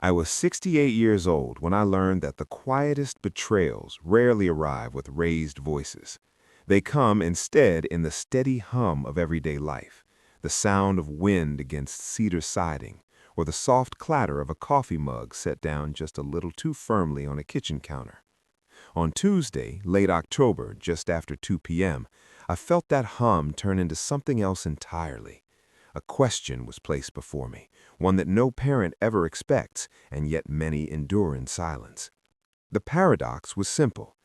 I was 68 years old when I learned that the quietest betrayals rarely arrive with raised voices. They come instead in the steady hum of everyday life, the sound of wind against cedar siding, or the soft clatter of a coffee mug set down just a little too firmly on a kitchen counter. On Tuesday, late October, just after 2 p.m., I felt that hum turn into something else entirely. A question was placed before me, one that no parent ever expects, and yet many endure in silence. The paradox was simple.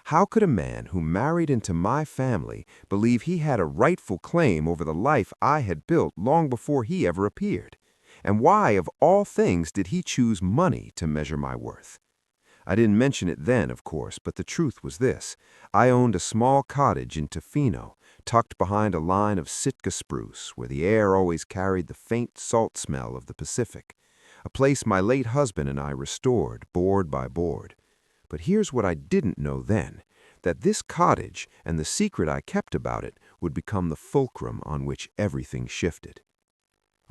How could a man who married into my family believe he had a rightful claim over the life I had built long before he ever appeared? And why, of all things, did he choose money to measure my worth? I didn't mention it then, of course, but the truth was this. I owned a small cottage in Tofino, tucked behind a line of Sitka spruce where the air always carried the faint salt smell of the Pacific, a place my late husband and I restored board by board. But here's what I didn't know then, that this cottage and the secret I kept about it would become the fulcrum on which everything shifted.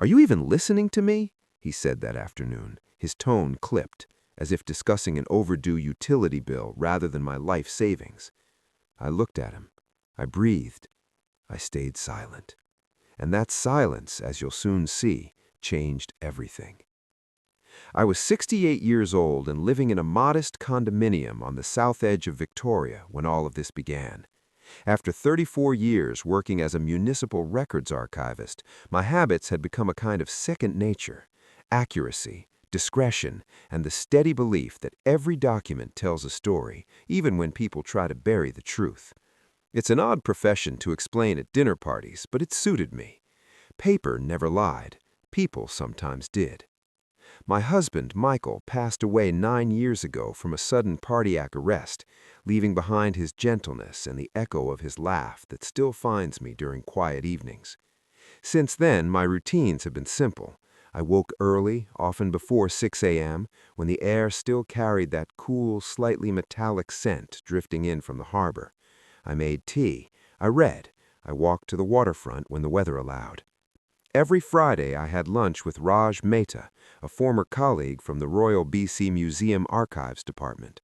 "Are you even listening to me?" he said that afternoon, his tone clipped, as if discussing an overdue utility bill rather than my life savings. I looked at him. I breathed. I stayed silent. And that silence, as you'll soon see, changed everything. I was 68 years old and living in a modest condominium on the south edge of Victoria when all of this began. After 34 years working as a municipal records archivist, my habits had become a kind of second nature: accuracy, discretion, and the steady belief that every document tells a story, even when people try to bury the truth. It's an odd profession to explain at dinner parties, but it suited me. Paper never lied. People sometimes did. My husband, Michael, passed away 9 years ago from a sudden cardiac arrest, leaving behind his gentleness and the echo of his laugh that still finds me during quiet evenings. Since then, my routines have been simple. I woke early, often before 6 a.m., when the air still carried that cool, slightly metallic scent drifting in from the harbor. I made tea. I read. I walked to the waterfront when the weather allowed. Every Friday I had lunch with Raj Mehta, a former colleague from the Royal BC Museum Archives Department.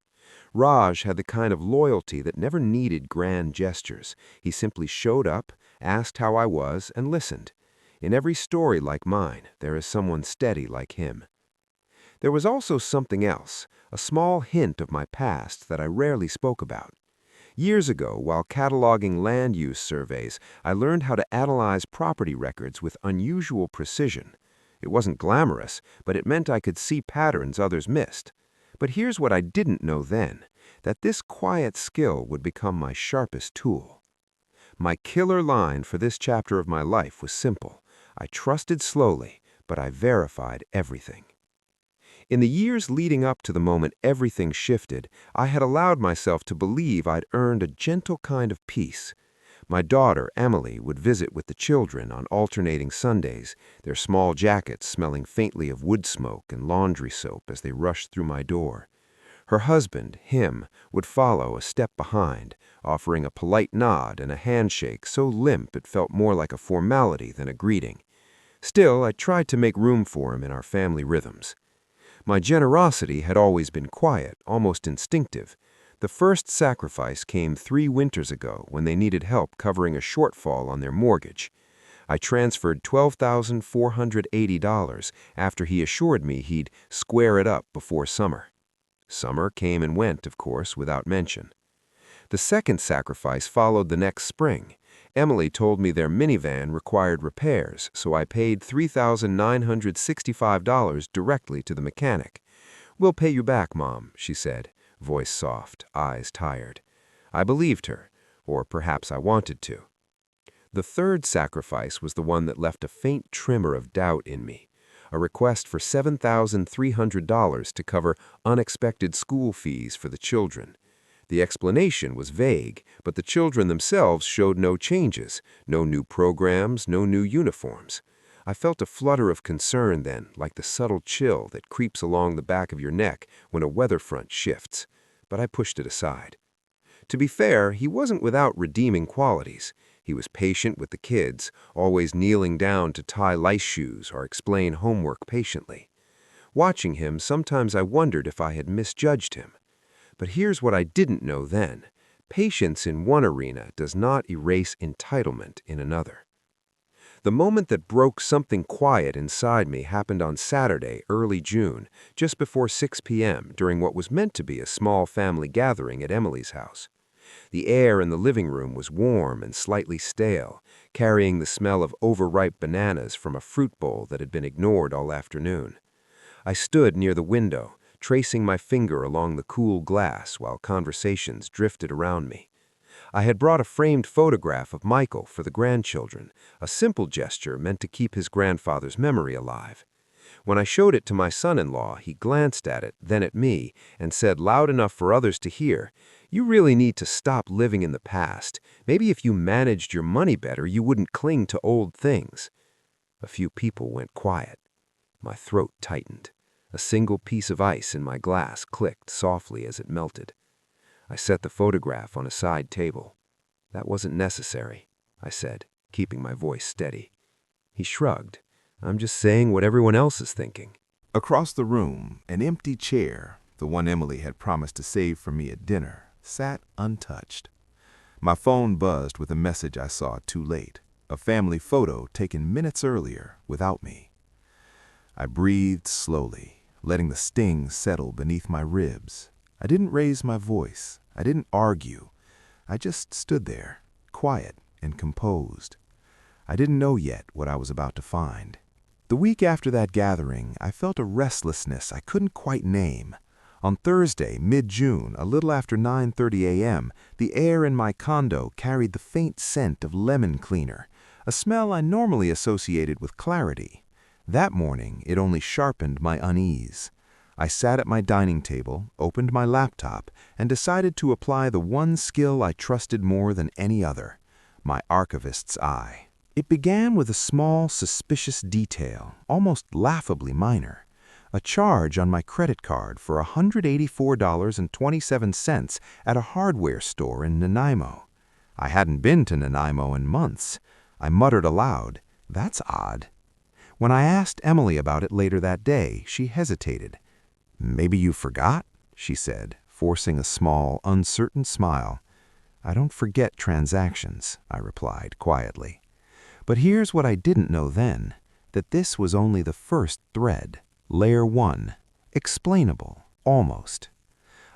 Raj had the kind of loyalty that never needed grand gestures. He simply showed up, asked how I was, and listened. In every story like mine, there is someone steady like him. There was also something else, a small hint of my past that I rarely spoke about. Years ago, while cataloging land use surveys, I learned how to analyze property records with unusual precision. It wasn't glamorous, but it meant I could see patterns others missed. But here's what I didn't know then, that this quiet skill would become my sharpest tool. My killer line for this chapter of my life was simple. I trusted slowly, but I verified everything. In the years leading up to the moment everything shifted, I had allowed myself to believe I'd earned a gentle kind of peace. My daughter, Emily, would visit with the children on alternating Sundays, their small jackets smelling faintly of wood smoke and laundry soap as they rushed through my door. Her husband, him, would follow a step behind, offering a polite nod and a handshake so limp it felt more like a formality than a greeting. Still, I tried to make room for him in our family rhythms. My generosity had always been quiet, almost instinctive. The first sacrifice came 3 winters ago when they needed help covering a shortfall on their mortgage. I transferred $12,480 after he assured me he'd square it up before summer. Summer came and went, of course, without mention. The second sacrifice followed the next spring. Emily told me their minivan required repairs, so I paid $3,965 directly to the mechanic. "We'll pay you back, Mom," she said, voice soft, eyes tired. I believed her, or perhaps I wanted to. The third sacrifice was the one that left a faint tremor of doubt in me, a request for $7,300 to cover unexpected school fees for the children. The explanation was vague, but the children themselves showed no changes, no new programs, no new uniforms. I felt a flutter of concern then, like the subtle chill that creeps along the back of your neck when a weather front shifts, but I pushed it aside. To be fair, he wasn't without redeeming qualities. He was patient with the kids, always kneeling down to tie lice shoes or explain homework patiently. Watching him, sometimes I wondered if I had misjudged him. But here's what I didn't know then. Patience in one arena does not erase entitlement in another. The moment that broke something quiet inside me happened on Saturday, early June, just before 6 p.m. during what was meant to be a small family gathering at Emily's house. The air in the living room was warm and slightly stale, carrying the smell of overripe bananas from a fruit bowl that had been ignored all afternoon. I stood near the window, tracing my finger along the cool glass while conversations drifted around me. I had brought a framed photograph of Michael for the grandchildren, a simple gesture meant to keep his grandfather's memory alive. When I showed it to my son-in-law, he glanced at it, then at me, and said loud enough for others to hear, "You really need to stop living in the past. Maybe if you managed your money better, you wouldn't cling to old things." A few people went quiet. My throat tightened. A single piece of ice in my glass clicked softly as it melted. I set the photograph on a side table. "That wasn't necessary," I said, keeping my voice steady. He shrugged. "I'm just saying what everyone else is thinking." Across the room, an empty chair, the one Emily had promised to save for me at dinner, sat untouched. My phone buzzed with a message I saw too late, a family photo taken minutes earlier without me. I breathed slowly, letting the sting settle beneath my ribs. I didn't raise my voice. I didn't argue. I just stood there, quiet and composed. I didn't know yet what I was about to find. The week after that gathering, I felt a restlessness I couldn't quite name. On Thursday, mid-June, a little after 9:30 a.m., the air in my condo carried the faint scent of lemon cleaner, a smell I normally associated with clarity. That morning, it only sharpened my unease. I sat at my dining table, opened my laptop, and decided to apply the one skill I trusted more than any other, my archivist's eye. It began with a small, suspicious detail, almost laughably minor. A charge on my credit card for $184.27 at a hardware store in Nanaimo. I hadn't been to Nanaimo in months. I muttered aloud, "That's odd." When I asked Emily about it later that day, she hesitated. "Maybe you forgot?" she said, forcing a small, uncertain smile. "I don't forget transactions," I replied quietly. But here's what I didn't know then, that this was only the first thread. Layer 1. Explainable, almost.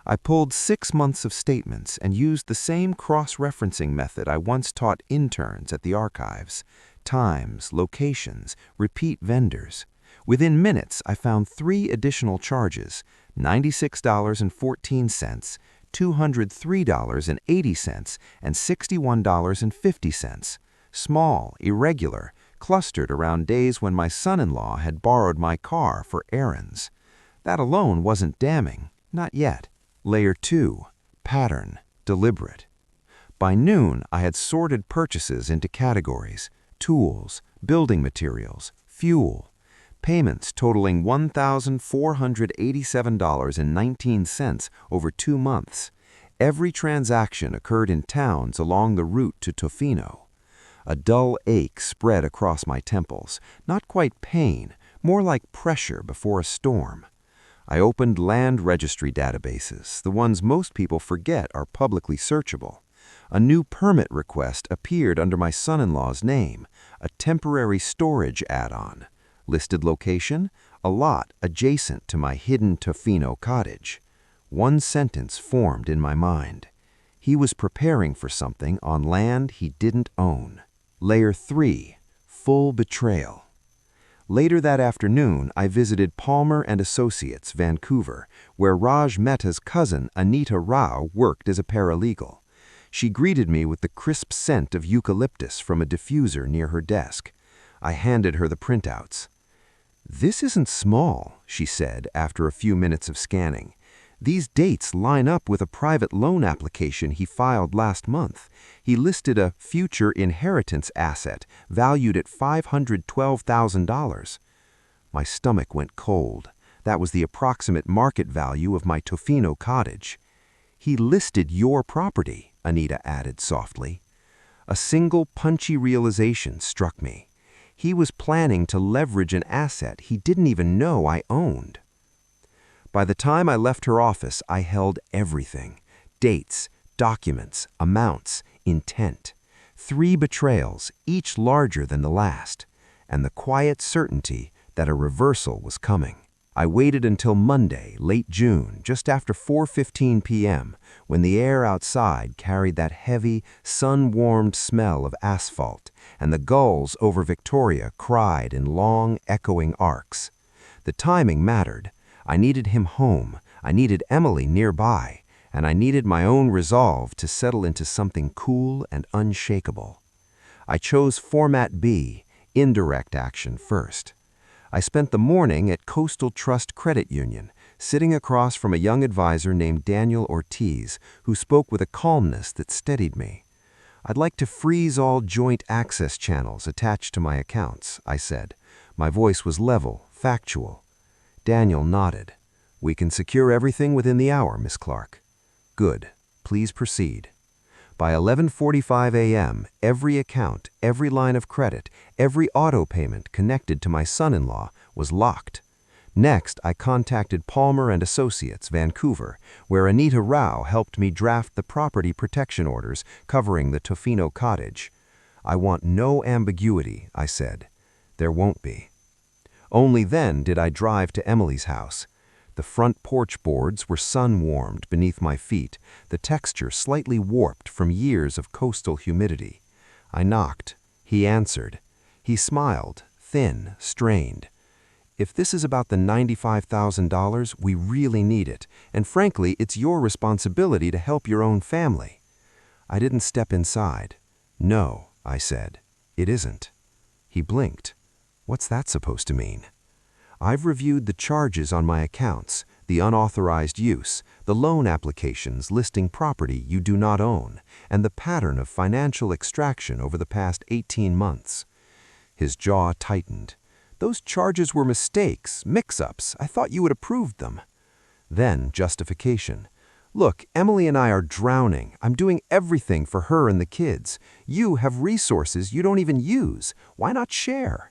I pulled 6 months of statements and used the same cross-referencing method I once taught interns at the archives. Times, locations, repeat vendors. Within minutes, I found 3 additional charges, $96.14, $203.80, and $61.50. Small, irregular, clustered around days when my son-in-law had borrowed my car for errands. That alone wasn't damning, not yet. Layer 2. Pattern, deliberate. By noon, I had sorted purchases into categories: tools, building materials, fuel. Payments totaling $1,487.19 over 2 months. Every transaction occurred in towns along the route to Tofino. A dull ache spread across my temples, not quite pain, more like pressure before a storm. I opened land registry databases, the ones most people forget are publicly searchable. A new permit request appeared under my son-in-law's name, a temporary storage add-on. Listed location, a lot adjacent to my hidden Tofino Cottage. One sentence formed in my mind. He was preparing for something on land he didn't own. Layer 3. Full betrayal. Later that afternoon, I visited Palmer and Associates, Vancouver, where Raj Mehta's cousin, Anita Rao, worked as a paralegal. She greeted me with the crisp scent of eucalyptus from a diffuser near her desk. I handed her the printouts. "This isn't small," she said after a few minutes of scanning. "These dates line up with a private loan application he filed last month. He listed a future inheritance asset valued at $512,000. My stomach went cold. That was the approximate market value of my Tofino Cottage. "He listed your property," Anita added softly. A single punchy realization struck me. He was planning to leverage an asset he didn't even know I owned. By the time I left her office, I held everything: dates, documents, amounts, intent. 3 betrayals, each larger than the last, and the quiet certainty that a reversal was coming. I waited until Monday, late June, just after 4:15 p.m., when the air outside carried that heavy, sun-warmed smell of asphalt, and the gulls over Victoria cried in long, echoing arcs. The timing mattered. I needed him home, I needed Emily nearby, and I needed my own resolve to settle into something cool and unshakable. I chose Format B, indirect action first. I spent the morning at Coastal Trust Credit Union, sitting across from a young advisor named Daniel Ortiz, who spoke with a calmness that steadied me. "I'd like to freeze all joint access channels attached to my accounts," I said. My voice was level, factual. Daniel nodded. "We can secure everything within the hour, Miss Clark." "Good. Please proceed." By 11:45 a.m., every account, every line of credit, every auto payment connected to my son-in-law was locked. Next, I contacted Palmer and Associates, Vancouver, where Anita Rao helped me draft the property protection orders covering the Tofino Cottage. "I want no ambiguity," I said. "There won't be." Only then did I drive to Emily's house. The front porch boards were sun-warmed beneath my feet, the texture slightly warped from years of coastal humidity. I knocked. He answered. He smiled, thin, strained. "If this is about the $95,000, we really need it, and frankly, it's your responsibility to help your own family." I didn't step inside. "No," I said, "it isn't." He blinked. "What's that supposed to mean?" "I've reviewed the charges on my accounts, the unauthorized use, the loan applications listing property you do not own, and the pattern of financial extraction over the past 18 months. His jaw tightened. "Those charges were mistakes, mix-ups. I thought you had approved them." Then justification. "Look, Emily and I are drowning. I'm doing everything for her and the kids. You have resources you don't even use. Why not share?"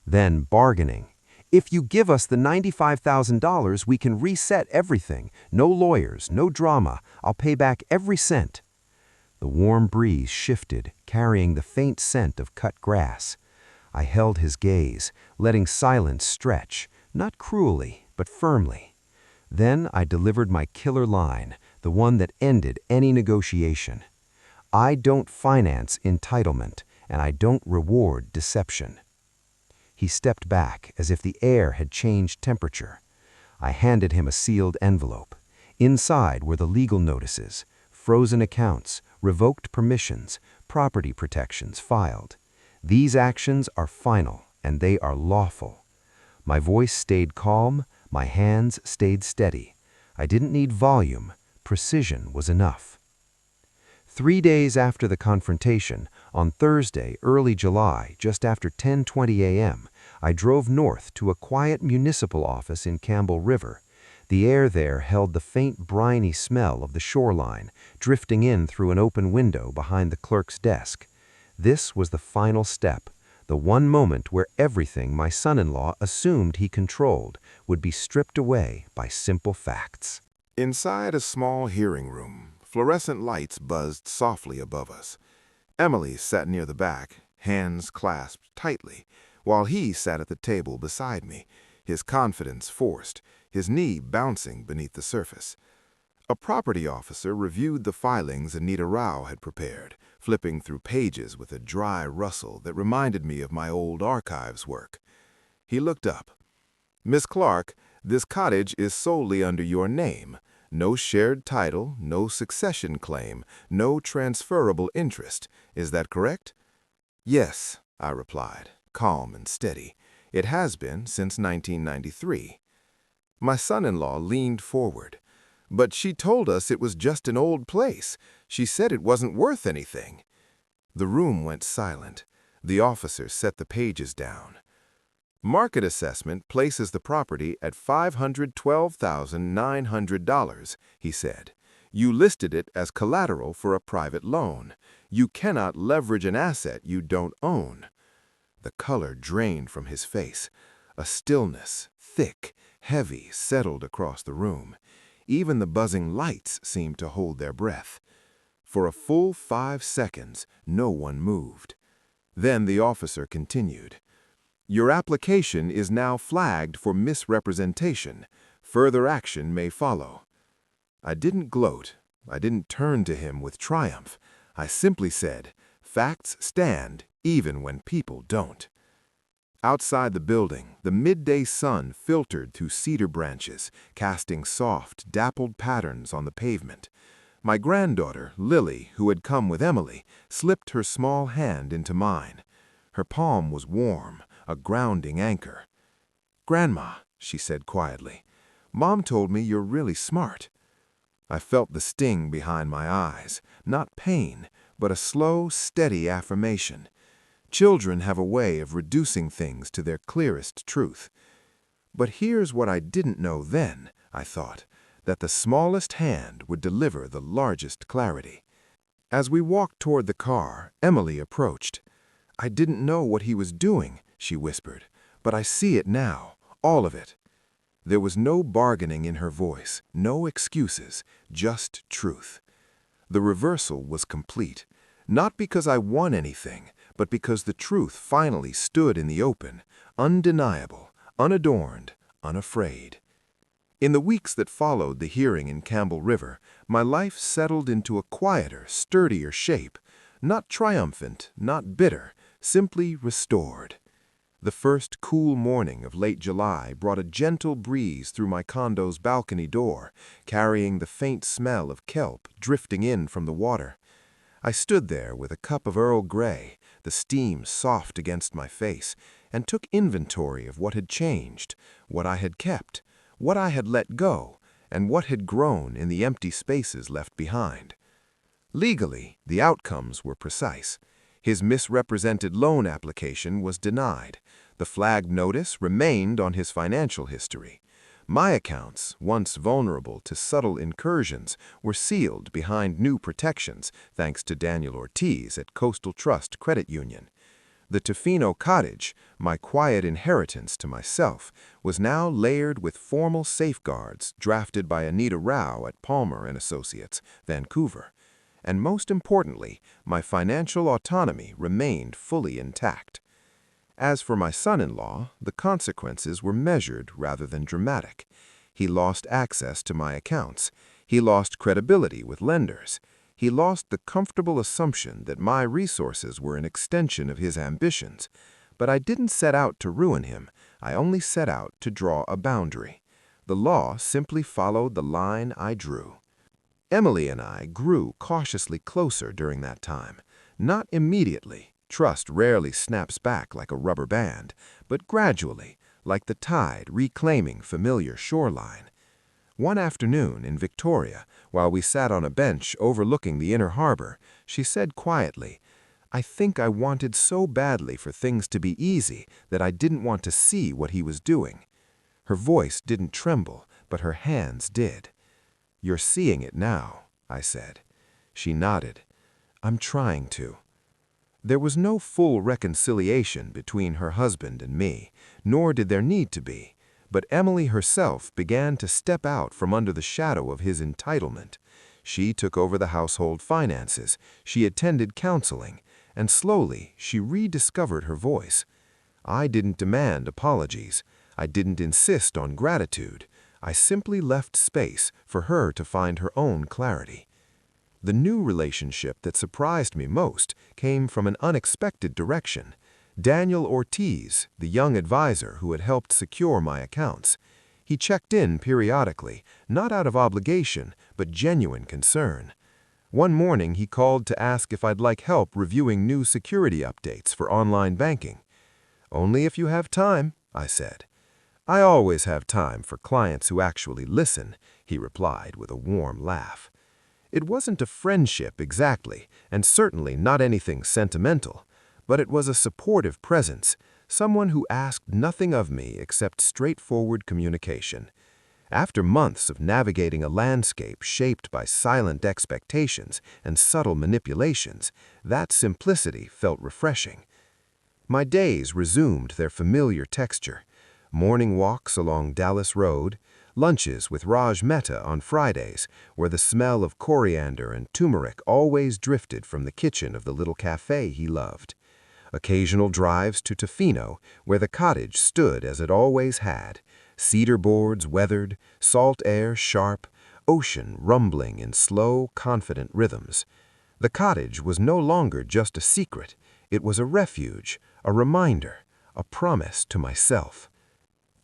Then bargaining. "If you give us the $95,000, we can reset everything. No lawyers, no drama. I'll pay back every cent." The warm breeze shifted, carrying the faint scent of cut grass. I held his gaze, letting silence stretch, not cruelly, but firmly. Then I delivered my killer line, the one that ended any negotiation. "I don't finance entitlement, and I don't reward deception." He stepped back as if the air had changed temperature. I handed him a sealed envelope. Inside were the legal notices, frozen accounts, revoked permissions, property protections filed. "These actions are final, and they are lawful." My voice stayed calm, my hands stayed steady. I didn't need volume, precision was enough. 3 days after the confrontation, on Thursday, early July, just after 10:20 a.m., I drove north to a quiet municipal office in Campbell River. The air there held the faint briny smell of the shoreline, drifting in through an open window behind the clerk's desk. This was the final step, the one moment where everything my son-in-law assumed he controlled would be stripped away by simple facts. Inside a small hearing room, fluorescent lights buzzed softly above us. Emily sat near the back, hands clasped tightly, while he sat at the table beside me, his confidence forced, his knee bouncing beneath the surface. A property officer reviewed the filings Anita Rao had prepared, flipping through pages with a dry rustle that reminded me of my old archives work. He looked up. "Miss Clark, this cottage is solely under your name. No shared title, no succession claim, no transferable interest. Is that correct?" "Yes," I replied, calm and steady. "It has been since 1993. My son-in-law leaned forward. "But she told us it was just an old place. She said it wasn't worth anything." The room went silent. The officer set the pages down. "Market assessment places the property at $512,900, he said. "You listed it as collateral for a private loan. You cannot leverage an asset you don't own." The color drained from his face. A stillness, thick, heavy, settled across the room. Even the buzzing lights seemed to hold their breath. For a full 5 seconds, no one moved. Then the officer continued. Your application is now flagged for misrepresentation. Further action may follow. I didn't gloat. I didn't turn to him with triumph. I simply said, facts stand even when people don't. Outside the building, the midday sun filtered through cedar branches, casting soft, dappled patterns on the pavement. My granddaughter, Lily, who had come with Emily, slipped her small hand into mine. Her palm was warm, a grounding anchor. "Grandma," she said quietly, "Mom told me you're really smart." I felt the sting behind my eyes, not pain, but a slow, steady affirmation. Children have a way of reducing things to their clearest truth. But here's what I didn't know then, I thought, that the smallest hand would deliver the largest clarity. As we walked toward the car, Emily approached. "I didn't know what he was doing," she whispered, "but I see it now, all of it." There was no bargaining in her voice, no excuses, just truth. The reversal was complete, not because I won anything, but because the truth finally stood in the open, undeniable, unadorned, unafraid. In the weeks that followed the hearing in Campbell River, my life settled into a quieter, sturdier shape, not triumphant, not bitter, simply restored. The first cool morning of late July brought a gentle breeze through my condo's balcony door, carrying the faint smell of kelp drifting in from the water. I stood there with a cup of Earl Grey, the steam soft against my face, and took inventory of what had changed, what I had kept, what I had let go, and what had grown in the empty spaces left behind. Legally, the outcomes were precise. His misrepresented loan application was denied. The flagged notice remained on his financial history. My accounts, once vulnerable to subtle incursions, were sealed behind new protections thanks to Daniel Ortiz at Coastal Trust Credit Union. The Tofino Cottage, my quiet inheritance to myself, was now layered with formal safeguards drafted by Anita Rao at Palmer & Associates, Vancouver. And most importantly, my financial autonomy remained fully intact. As for my son-in-law, the consequences were measured rather than dramatic. He lost access to my accounts. He lost credibility with lenders. He lost the comfortable assumption that my resources were an extension of his ambitions. But I didn't set out to ruin him. I only set out to draw a boundary. The law simply followed the line I drew. Emily and I grew cautiously closer during that time. Not immediately. Trust rarely snaps back like a rubber band, but gradually, like the tide reclaiming familiar shoreline. One afternoon in Victoria, while we sat on a bench overlooking the inner harbor, she said quietly, "I think I wanted so badly for things to be easy that I didn't want to see what he was doing." Her voice didn't tremble, but her hands did. "You're seeing it now," I said. She nodded. "I'm trying to." There was no full reconciliation between her husband and me, nor did there need to be, but Emily herself began to step out from under the shadow of his entitlement. She took over the household finances, she attended counseling, and slowly she rediscovered her voice. I didn't demand apologies. I didn't insist on gratitude. I simply left space for her to find her own clarity. The new relationship that surprised me most came from an unexpected direction. Daniel Ortiz, the young advisor who had helped secure my accounts. He checked in periodically, not out of obligation, but genuine concern. One morning he called to ask if I'd like help reviewing new security updates for online banking. "Only if you have time," I said. "I always have time for clients who actually listen," he replied with a warm laugh. It wasn't a friendship exactly, and certainly not anything sentimental, but it was a supportive presence, someone who asked nothing of me except straightforward communication. After months of navigating a landscape shaped by silent expectations and subtle manipulations, that simplicity felt refreshing. My days resumed their familiar texture. morning walks along Dallas Road, lunches with Raj Mehta on Fridays, where the smell of coriander and turmeric always drifted from the kitchen of the little cafe he loved. Occasional drives to Tofino, where the cottage stood as it always had, cedar boards weathered, salt air sharp, ocean rumbling in slow, confident rhythms. The cottage was no longer just a secret. It was a refuge, a reminder, a promise to myself.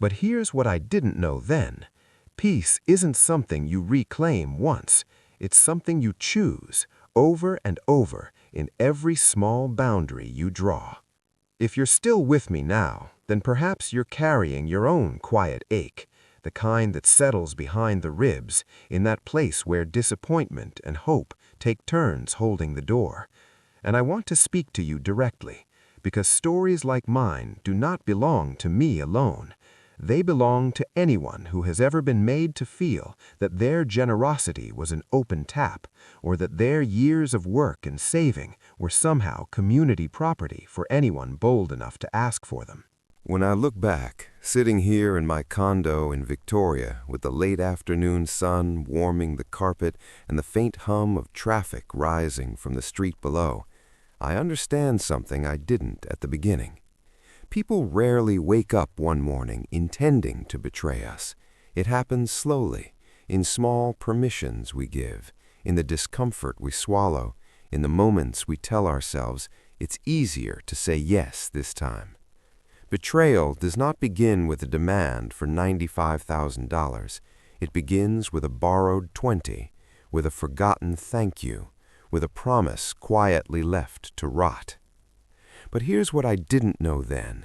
But here's what I didn't know then. Peace isn't something you reclaim once. It's something you choose, over and over, in every small boundary you draw. If you're still with me now, then perhaps you're carrying your own quiet ache, the kind that settles behind the ribs, in that place where disappointment and hope take turns holding the door. And I want to speak to you directly, because stories like mine do not belong to me alone. They belong to anyone who has ever been made to feel that their generosity was an open tap, or that their years of work and saving were somehow community property for anyone bold enough to ask for them. When I look back, sitting here in my condo in Victoria with the late afternoon sun warming the carpet and the faint hum of traffic rising from the street below, I understand something I didn't at the beginning. People rarely wake up one morning intending to betray us. It happens slowly, in small permissions we give, in the discomfort we swallow, in the moments we tell ourselves it's easier to say yes this time. Betrayal does not begin with a demand for $95,000. It begins with a borrowed 20, with a forgotten thank you, with a promise quietly left to rot. But here's what I didn't know then.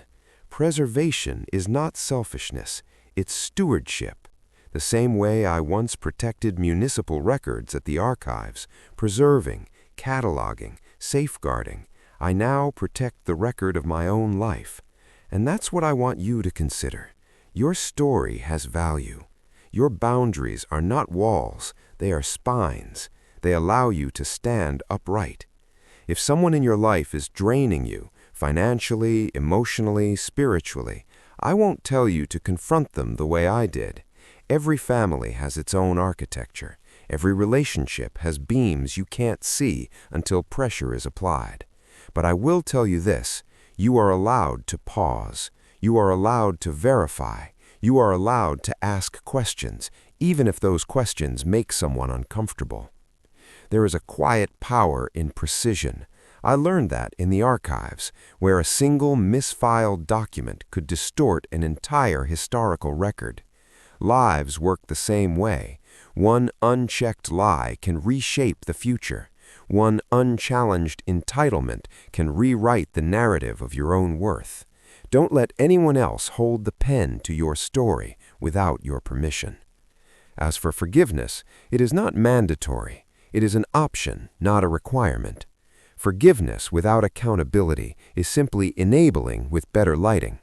Preservation is not selfishness, it's stewardship. The same way I once protected municipal records at the archives, preserving, cataloging, safeguarding, I now protect the record of my own life. And that's what I want you to consider. Your story has value. Your boundaries are not walls, they are spines. They allow you to stand upright. If someone in your life is draining you, financially, emotionally, spiritually, I won't tell you to confront them the way I did. Every family has its own architecture. Every relationship has beams you can't see until pressure is applied. But I will tell you this, you are allowed to pause. You are allowed to verify. You are allowed to ask questions, even if those questions make someone uncomfortable. There is a quiet power in precision. I learned that in the archives, where a single misfiled document could distort an entire historical record. Lives work the same way. One unchecked lie can reshape the future. One unchallenged entitlement can rewrite the narrative of your own worth. Don't let anyone else hold the pen to your story without your permission. As for forgiveness, it is not mandatory. It is an option, not a requirement. Forgiveness without accountability is simply enabling with better lighting.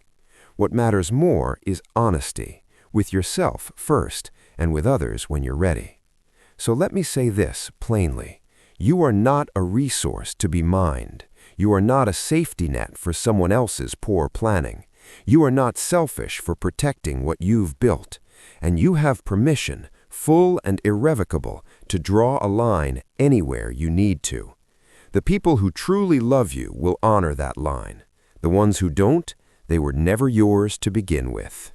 What matters more is honesty, with yourself first and with others when you're ready. So let me say this plainly. You are not a resource to be mined. You are not a safety net for someone else's poor planning. You are not selfish for protecting what you've built. And you have permission, full and irrevocable, to draw a line anywhere you need to. The people who truly love you will honor that line. The ones who don't, they were never yours to begin with.